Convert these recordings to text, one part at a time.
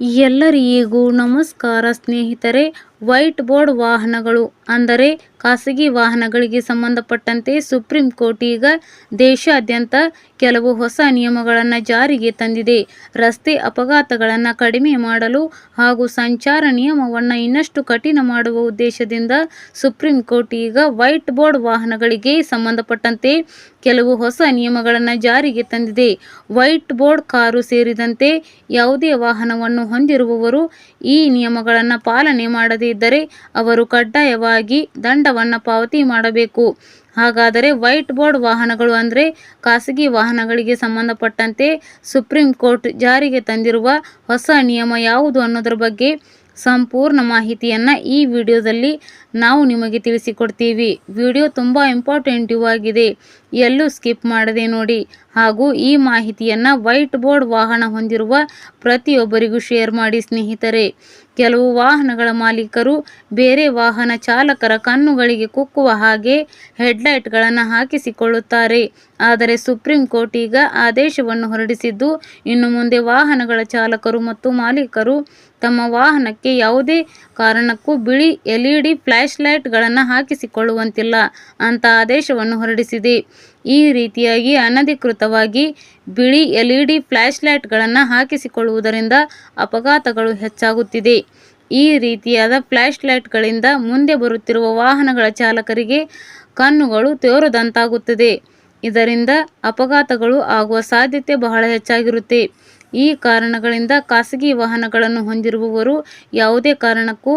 ಎಲ್ಲರಿಗೂ ನಮಸ್ಕಾರ ಸ್ನೇಹಿತರೆ. ವೈಟ್ ಬೋರ್ಡ್ ವಾಹನಗಳು ಅಂದರೆ ಖಾಸಗಿ ವಾಹನಗಳಿಗೆ ಸಂಬಂಧಪಟ್ಟಂತೆ ಸುಪ್ರೀಂ ಕೋರ್ಟ್ ಈಗ ದೇಶಾದ್ಯಂತ ಕೆಲವು ಹೊಸ ನಿಯಮಗಳನ್ನು ಜಾರಿಗೆ ತಂದಿದೆ. ರಸ್ತೆ ಅಪಘಾತಗಳನ್ನು ಕಡಿಮೆ ಮಾಡಲು ಹಾಗೂ ಸಂಚಾರ ನಿಯಮವನ್ನು ಇನ್ನಷ್ಟು ಕಠಿಣ ಮಾಡುವ ಉದ್ದೇಶದಿಂದ ಸುಪ್ರೀಂ ಕೋರ್ಟ್ ಈಗ ವೈಟ್ ಬೋರ್ಡ್ ವಾಹನಗಳಿಗೆ ಸಂಬಂಧಪಟ್ಟಂತೆ ಕೆಲವು ಹೊಸ ನಿಯಮಗಳನ್ನು ಜಾರಿಗೆ ತಂದಿದೆ. ವೈಟ್ ಬೋರ್ಡ್ ಕಾರು ಸೇರಿದಂತೆ ಯಾವುದೇ ವಾಹನವನ್ನು ಹೊಂದಿರುವವರು ಈ ನಿಯಮಗಳನ್ನು ಪಾಲನೆ ಮಾಡದೇ ಇದ್ದರೆ ಅವರು ಕಡ್ಡಾಯವಾಗಿ ದಂಡವನ್ನು ಪಾವತಿ ಮಾಡಬೇಕು. ಹಾಗಾದರೆ ವೈಟ್ ಬೋರ್ಡ್ ವಾಹನಗಳು ಅಂದರೆ ಖಾಸಗಿ ವಾಹನಗಳಿಗೆ ಸಂಬಂಧಪಟ್ಟಂತೆ ಸುಪ್ರೀಂ ಕೋರ್ಟ್ ಜಾರಿಗೆ ತಂದಿರುವ ಹೊಸ ನಿಯಮ ಯಾವುದು ಅನ್ನೋದ್ರ ಬಗ್ಗೆ ಸಂಪೂರ್ಣ ಮಾಹಿತಿಯನ್ನು ಈ ವಿಡಿಯೋದಲ್ಲಿ ನಾವು ನಿಮಗೆ ತಿಳಿಸಿಕೊಡ್ತೀವಿ. ವಿಡಿಯೋ ತುಂಬ ಇಂಪಾರ್ಟೆಂಟಿವ್ ಆಗಿದೆ, ಎಲ್ಲೂ ಸ್ಕಿಪ್ ಮಾಡದೆ ನೋಡಿ. ಹಾಗೂ ಈ ಮಾಹಿತಿಯನ್ನು ವೈಟ್ ಬೋರ್ಡ್ ವಾಹನ ಹೊಂದಿರುವ ಪ್ರತಿಯೊಬ್ಬರಿಗೂ ಶೇರ್ ಮಾಡಿ ಸ್ನೇಹಿತರೆ. ಕೆಲವು ವಾಹನಗಳ ಮಾಲೀಕರು ಬೇರೆ ವಾಹನ ಚಾಲಕರ ಕಣ್ಣುಗಳಿಗೆ ಕುಕ್ಕುವ ಹಾಗೆ ಹೆಡ್ಲೈಟ್ಗಳನ್ನು ಹಾಕಿಸಿಕೊಳ್ಳುತ್ತಾರೆ. ಆದರೆ ಸುಪ್ರೀಂ ಕೋರ್ಟ್ ಈಗ ಆದೇಶವನ್ನು ಹೊರಡಿಸಿದ್ದು, ಇನ್ನು ಮುಂದೆ ವಾಹನಗಳ ಚಾಲಕರು ಮತ್ತು ಮಾಲೀಕರು ತಮ್ಮ ವಾಹನಕ್ಕೆ ಯಾವುದೇ ಕಾರಣಕ್ಕೂ ಬಿಳಿ LED ಫ್ಲ್ಯಾಶ್ ಲೈಟ್ಗಳನ್ನು ಹಾಕಿಸಿಕೊಳ್ಳುವಂತಿಲ್ಲ ಅಂತ ಆದೇಶವನ್ನು ಹೊರಡಿಸಿದೆ. ಈ ರೀತಿಯಾಗಿ ಅನಧಿಕೃತವಾಗಿ ಬಿಳಿ LED ಫ್ಲ್ಯಾಶ್ ಲೈಟ್ಗಳನ್ನು ಹಾಕಿಸಿಕೊಳ್ಳುವುದರಿಂದ ಅಪಘಾತಗಳು ಹೆಚ್ಚಾಗುತ್ತಿದೆ. ಈ ರೀತಿಯಾದ ಫ್ಲ್ಯಾಶ್ ಲೈಟ್ಗಳಿಂದ ಮುಂದೆ ಬರುತ್ತಿರುವ ವಾಹನಗಳ ಚಾಲಕರಿಗೆ ಕಣ್ಣುಗಳು ತೋರದಂತಾಗುತ್ತದೆ. ಇದರಿಂದ ಅಪಘಾತಗಳು ಆಗುವ ಸಾಧ್ಯತೆ ಬಹಳ ಹೆಚ್ಚಾಗಿರುತ್ತೆ. ಈ ಕಾರಣಗಳಿಂದ ಖಾಸಗಿ ವಾಹನಗಳನ್ನು ಹೊಂದಿರುವವರು ಯಾವುದೇ ಕಾರಣಕ್ಕೂ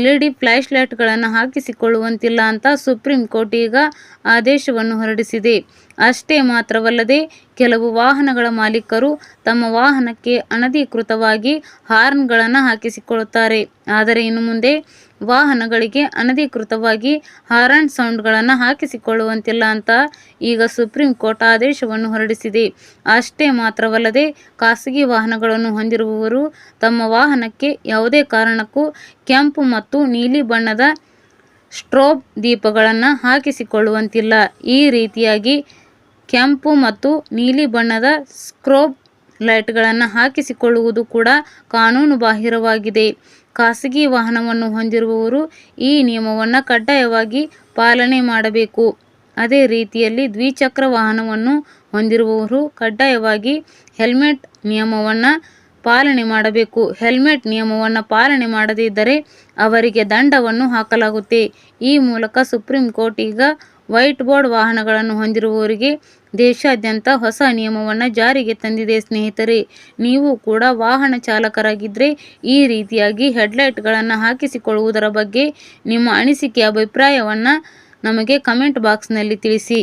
LED ಫ್ಲ್ಯಾಶ್ ಲೈಟ್ಗಳನ್ನು ಹಾಕಿಸಿಕೊಳ್ಳುವಂತಿಲ್ಲ ಅಂತ ಸುಪ್ರೀಂ ಕೋರ್ಟ್ ಈಗ ಆದೇಶವನ್ನು ಹೊರಡಿಸಿದೆ. ಅಷ್ಟೇ ಮಾತ್ರವಲ್ಲದೆ ಕೆಲವು ವಾಹನಗಳ ಮಾಲೀಕರು ತಮ್ಮ ವಾಹನಕ್ಕೆ ಅನಧಿಕೃತವಾಗಿ ಹಾರ್ನ್ಗಳನ್ನು ಹಾಕಿಸಿಕೊಳ್ಳುತ್ತಾರೆ. ಆದರೆ ಇನ್ನು ಮುಂದೆ ವಾಹನಗಳಿಗೆ ಅನಧಿಕೃತವಾಗಿ ಹಾರನ್ ಸೌಂಡ್ಗಳನ್ನು ಹಾಕಿಸಿಕೊಳ್ಳುವಂತಿಲ್ಲ ಅಂತ ಈಗ ಸುಪ್ರೀಂ ಕೋರ್ಟ್ ಆದೇಶವನ್ನು ಹೊರಡಿಸಿದೆ. ಅಷ್ಟೇ ಮಾತ್ರವಲ್ಲದೆ ಖಾಸಗಿ ವಾಹನಗಳನ್ನು ಹೊಂದಿರುವವರು ತಮ್ಮ ವಾಹನಕ್ಕೆ ಯಾವುದೇ ಕಾರಣಕ್ಕೂ ಕೆಂಪು ಮತ್ತು ನೀಲಿ ಬಣ್ಣದ ಸ್ಟ್ರೋಬ್ ದೀಪಗಳನ್ನು ಹಾಕಿಸಿಕೊಳ್ಳುವಂತಿಲ್ಲ. ಈ ರೀತಿಯಾಗಿ ಕೆಂಪು ಮತ್ತು ನೀಲಿ ಬಣ್ಣದ ಸ್ಟ್ರೋಬ್ ಲೈಟ್ಗಳನ್ನು ಹಾಕಿಸಿಕೊಳ್ಳುವುದು ಕೂಡ ಕಾನೂನು ಬಾಹಿರವಾಗಿದೆ. ಖಾಸಗಿ ವಾಹನವನ್ನು ಹೊಂದಿರುವವರು ಈ ನಿಯಮವನ್ನು ಕಡ್ಡಾಯವಾಗಿ ಪಾಲನೆ ಮಾಡಬೇಕು. ಅದೇ ರೀತಿಯಲ್ಲಿ ದ್ವಿಚಕ್ರ ವಾಹನವನ್ನು ಹೊಂದಿರುವವರು ಕಡ್ಡಾಯವಾಗಿ ಹೆಲ್ಮೆಟ್ ನಿಯಮವನ್ನು ಪಾಲನೆ ಮಾಡಬೇಕು. ಹೆಲ್ಮೆಟ್ ನಿಯಮವನ್ನು ಪಾಲನೆ ಮಾಡದೇ ಇದ್ದರೆ ಅವರಿಗೆ ದಂಡವನ್ನು ಹಾಕಲಾಗುತ್ತೆ. ಈ ಮೂಲಕ ಸುಪ್ರೀಂ ಕೋರ್ಟ್ ಈಗ ವೈಟ್ ಬೋರ್ಡ್ ವಾಹನಗಳನ್ನು ಹೊಂದಿರುವವರಿಗೆ ದೇಶಾದ್ಯಂತ ಹೊಸ ನಿಯಮವನ್ನು ಜಾರಿಗೆ ತಂದಿದೆ. ಸ್ನೇಹಿತರೆ, ನೀವು ಕೂಡ ವಾಹನ ಚಾಲಕರಾಗಿದ್ದರೆ ಈ ರೀತಿಯಾಗಿ ಹೆಡ್ಲೈಟ್ಗಳನ್ನು ಹಾಕಿಸಿಕೊಳ್ಳುವುದರ ಬಗ್ಗೆ ನಿಮ್ಮ ಅನಿಸಿಕೆ ಅಭಿಪ್ರಾಯವನ್ನು ನಮಗೆ ಕಮೆಂಟ್ ಬಾಕ್ಸ್ನಲ್ಲಿ ತಿಳಿಸಿ.